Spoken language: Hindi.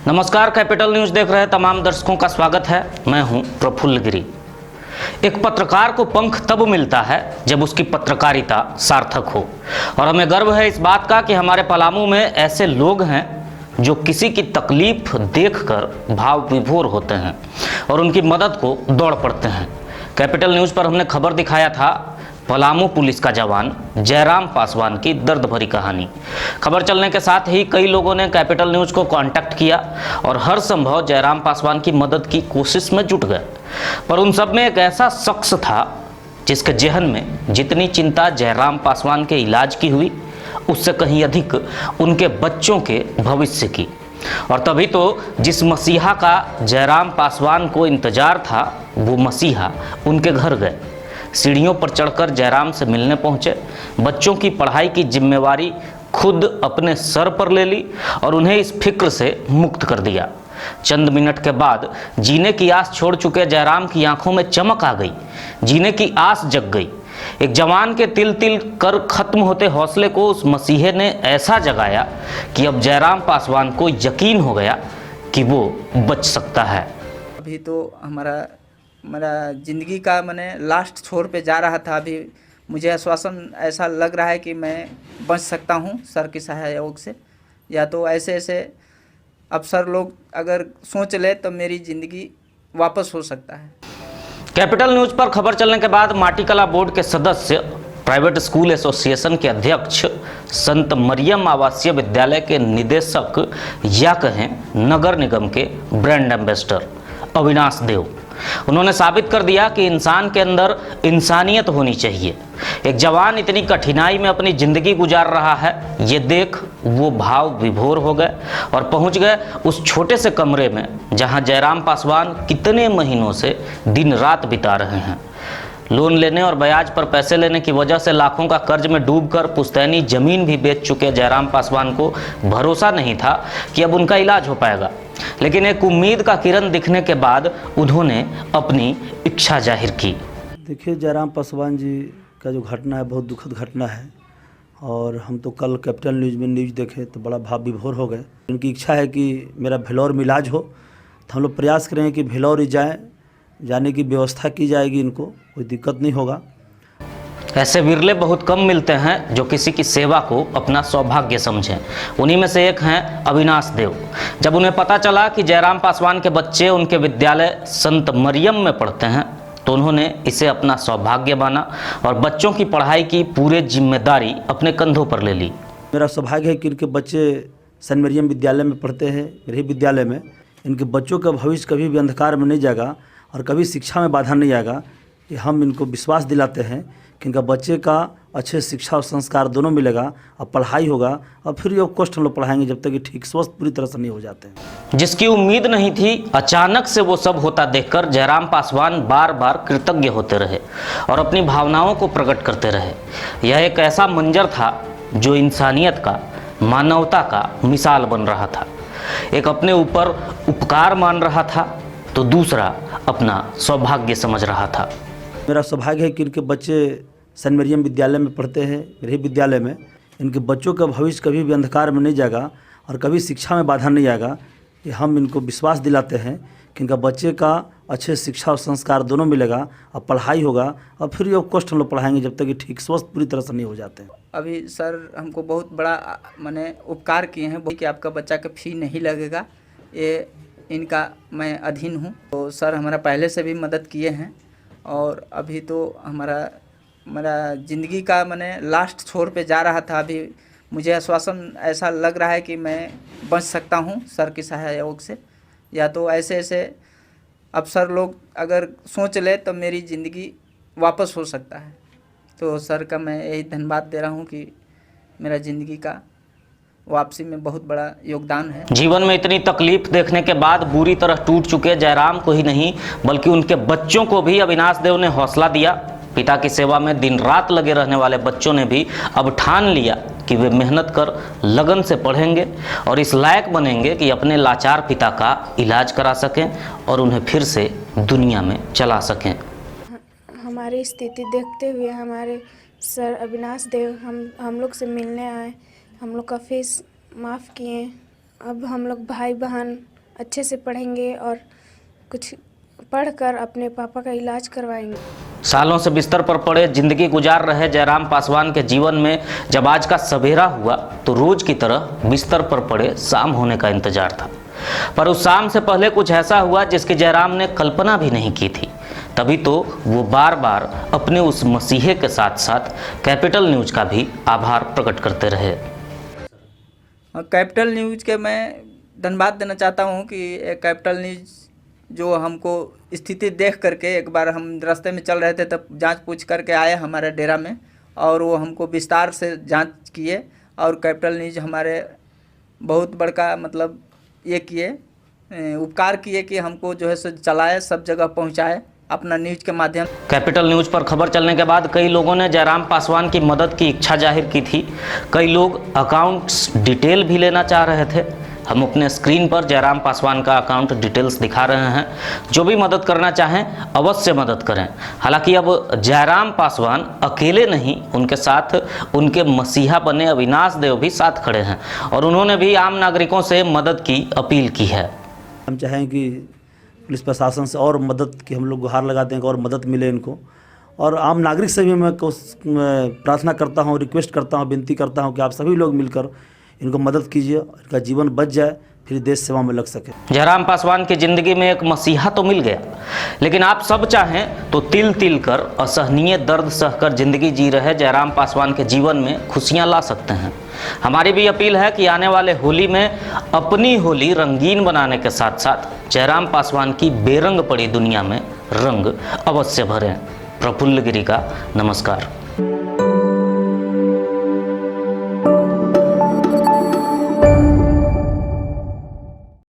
नमस्कार, कैपिटल न्यूज देख रहे तमाम दर्शकों का स्वागत है। मैं हूं प्रफुल्ल गिरी। एक पत्रकार को पंख तब मिलता है जब उसकी पत्रकारिता सार्थक हो, और हमें गर्व है इस बात का कि हमारे पलामू में ऐसे लोग हैं जो किसी की तकलीफ देखकर भाव विभोर होते हैं और उनकी मदद को दौड़ पड़ते हैं। कैपिटल न्यूज पर हमने खबर दिखाया था पलामू पुलिस का जवान जयराम पासवान की दर्द भरी कहानी। खबर चलने के साथ ही कई लोगों ने कैपिटल न्यूज को कांटेक्ट किया और हर संभव जयराम पासवान की मदद की कोशिश में जुट गए। पर उन सब में एक ऐसा शख्स था जिसके जहन में जितनी चिंता जयराम पासवान के इलाज की हुई, उससे कहीं अधिक उनके बच्चों के भविष्य की। और तभी तो जिस मसीहा का जयराम पासवान को इंतजार था, वो मसीहा उनके घर गए, सीढ़ियों पर चढ़कर जयराम से मिलने पहुंचे, बच्चों की पढ़ाई की जिम्मेवारी खुद अपने सर पर ले ली और उन्हें इस फिक्र से मुक्त कर दिया। चंद मिनट के बाद जीने की आस छोड़ चुके जयराम की आंखों में चमक आ गई, जीने की आस जग गई। एक जवान के तिल तिल कर खत्म होते हौसले को उस मसीहे ने ऐसा जगाया कि अब जयराम पासवान को यकीन हो गया कि वो बच सकता है। अभी तो हमारा ज़िंदगी का मैंने लास्ट छोर पे जा रहा था। अभी मुझे आश्वासन ऐसा लग रहा है कि मैं बच सकता हूँ सर के सहयोग से, या तो ऐसे ऐसे अफसर लोग अगर सोच ले तो मेरी ज़िंदगी वापस हो सकता है। कैपिटल न्यूज पर खबर चलने के बाद माटीकला बोर्ड के सदस्य, प्राइवेट स्कूल एसोसिएशन के अध्यक्ष, संत मरियम आवासीय विद्यालय के निदेशक या कहें नगर निगम के ब्रांड एम्बेसडर अविनाश देव, उन्होंने साबित कर दिया कि इंसान के अंदर इंसानियत होनी चाहिए। एक जवान इतनी कठिनाई में अपनी जिंदगी गुजार रहा है, ये देख वो भाव विभोर हो गए और पहुंच गए उस छोटे से कमरे में जहां जयराम पासवान कितने महीनों से दिन रात बिता रहे हैं। लोन लेने और ब्याज पर पैसे लेने की वजह से लाखों का कर्ज में डूबकर पुश्तैनी जमीन भी बेच चुके जयराम पासवान को भरोसा नहीं था कि अब उनका इलाज हो पाएगा, लेकिन एक उम्मीद का किरण दिखने के बाद उन्होंने अपनी इच्छा जाहिर की। देखिए, जयराम पासवान जी का जो घटना है बहुत दुखद घटना है, और हम तो कल कैपिटल न्यूज़ में न्यूज़ देखे तो बड़ा भाव विभोर हो गए। उनकी इच्छा है कि मेरा भेलौर में इलाज हो, तो हम लोग प्रयास करेंगे कि भेलौर ही जाने की व्यवस्था की जाएगी, इनको कोई दिक्कत नहीं होगा। ऐसे विरले बहुत कम मिलते हैं जो किसी की सेवा को अपना सौभाग्य समझें। उन्हीं में से एक हैं अविनाश देव। जब उन्हें पता चला कि जयराम पासवान के बच्चे उनके विद्यालय संत मरियम में पढ़ते हैं, तो उन्होंने इसे अपना सौभाग्य माना और बच्चों की पढ़ाई की पूरी जिम्मेदारी अपने कंधों पर ले ली। मेरा सौभाग्य है कि इनके बच्चे संत मरियम विद्यालय में पढ़ते हैं, मेरे विद्यालय में। इनके बच्चों का भविष्य कभी भी अंधकार में नहीं जाएगा और कभी शिक्षा में बाधा नहीं आएगा। कि हम इनको विश्वास दिलाते हैं कि इनका बच्चे का अच्छे शिक्षा और संस्कार दोनों मिलेगा और पढ़ाई होगा, और फिर ये कष्ट हम लोग पढ़ाएंगे जब तक कि ठीक स्वस्थ पूरी तरह से नहीं हो जाते हैं। जिसकी उम्मीद नहीं थी, अचानक से वो सब होता देखकर जयराम पासवान बार बार कृतज्ञ होते रहे और अपनी भावनाओं को प्रकट करते रहे। यह एक ऐसा मंजर था जो इंसानियत का, मानवता का मिसाल बन रहा था। एक अपने ऊपर उपकार मान रहा था तो दूसरा अपना सौभाग्य समझ रहा था। मेरा सौभाग्य है कि इनके बच्चे संत मरियम विद्यालय में पढ़ते हैं, मेरे विद्यालय में। इनके बच्चों का भविष्य कभी भी अंधकार में नहीं जाएगा और कभी शिक्षा में बाधा नहीं आएगा। कि हम इनको विश्वास दिलाते हैं कि इनका बच्चे का अच्छे शिक्षा और संस्कार दोनों मिलेगा और पढ़ाई होगा, और फिर ये कष्ट हम लोग पढ़ाएंगे जब तक कि ठीक स्वस्थ पूरी तरह से नहीं हो जाते हैं। अभी सर हमको बहुत बड़ा मैंने उपकार किए हैं कि आपका बच्चा का फी नहीं लगेगा, ये इनका मैं अधीन हूँ। तो सर हमारा पहले से भी मदद किए हैं, और अभी तो मेरा ज़िंदगी का मैंने लास्ट छोर पे जा रहा था। अभी मुझे आश्वासन ऐसा लग रहा है कि मैं बच सकता हूँ सर के सहयोग से, या तो ऐसे ऐसे अफसर लोग अगर सोच ले तो मेरी ज़िंदगी वापस हो सकता है। तो सर का मैं यही धन्यवाद दे रहा हूँ कि मेरा ज़िंदगी का वापसी में बहुत बड़ा योगदान है। जीवन में इतनी तकलीफ देखने के बाद बुरी तरह टूट चुके जयराम को ही नहीं बल्कि उनके बच्चों को भी अविनाश देव ने हौसला दिया। पिता की सेवा में दिन रात लगे रहने वाले बच्चों ने भी अब ठान लिया कि वे मेहनत कर लगन से पढ़ेंगे और इस लायक बनेंगे कि अपने लाचार पिता का इलाज करा सकें और उन्हें फिर से दुनिया में चला सकें। हमारी स्थिति देखते हुए हमारे सर अविनाश देव हम लोग से मिलने आए, हम लोग का फीस माफ़ किए। अब हम लोग भाई बहन अच्छे से पढ़ेंगे और कुछ पढ़कर अपने पापा का इलाज करवाएंगे। सालों से बिस्तर पर पड़े जिंदगी गुजार रहे जयराम पासवान के जीवन में जब आज का सवेरा हुआ तो रोज की तरह बिस्तर पर पड़े शाम होने का इंतजार था। पर उस शाम से पहले कुछ ऐसा हुआ जिसकी जयराम ने कल्पना भी नहीं की थी। तभी तो वो बार बार अपने उस मसीहे के साथ साथ कैपिटल न्यूज का भी आभार प्रकट करते रहे। कैपिटल न्यूज़ के मैं धन्यवाद देना चाहता हूँ कि कैपिटल न्यूज़ जो हमको स्थिति देख करके, एक बार हम रास्ते में चल रहे थे तब जांच पूछ करके आए हमारे डेरा में और वो हमको विस्तार से जांच किए और कैपिटल न्यूज़ हमारे बहुत बड़का मतलब ये किए, उपकार किए कि हमको जो है सो चलाए, सब जगह पहुंचाए अपना न्यूज़ के माध्यम। कैपिटल न्यूज पर खबर चलने के बाद कई लोगों ने जयराम पासवान की मदद की इच्छा जाहिर की थी। कई लोग अकाउंट्स डिटेल भी लेना चाह रहे थे। हम अपने स्क्रीन पर जयराम पासवान का अकाउंट डिटेल्स दिखा रहे हैं। जो भी मदद करना चाहें अवश्य मदद करें। हालांकि अब जयराम पासवान अकेले नहीं, उनके साथ उनके मसीहा बने अविनाश देव भी साथ खड़े हैं और उन्होंने भी आम नागरिकों से मदद की अपील की है। हम चाहें कि पुलिस प्रशासन से और मदद की हम लोग गुहार लगाते हैं कि और मदद मिले इनको, और आम नागरिक से भी मैं प्रार्थना करता हूँ, रिक्वेस्ट करता हूँ, विनती करता हूँ कि आप सभी लोग मिलकर इनको मदद कीजिए, इनका जीवन बच जाए, फिर देश सेवा में लग सके। जयराम पासवान की जिंदगी में एक मसीहा तो मिल गया, लेकिन आप सब चाहें तो तिल तिल कर असहनीय दर्द सहकर जिंदगी जी रहे जयराम पासवान के जीवन में खुशियां ला सकते हैं। हमारी भी अपील है कि आने वाले होली में अपनी होली रंगीन बनाने के साथ साथ जयराम पासवान की बेरंग पड़ी दुनिया में रंग अवश्य भरें। प्रफुल्ल गिरी का नमस्कार।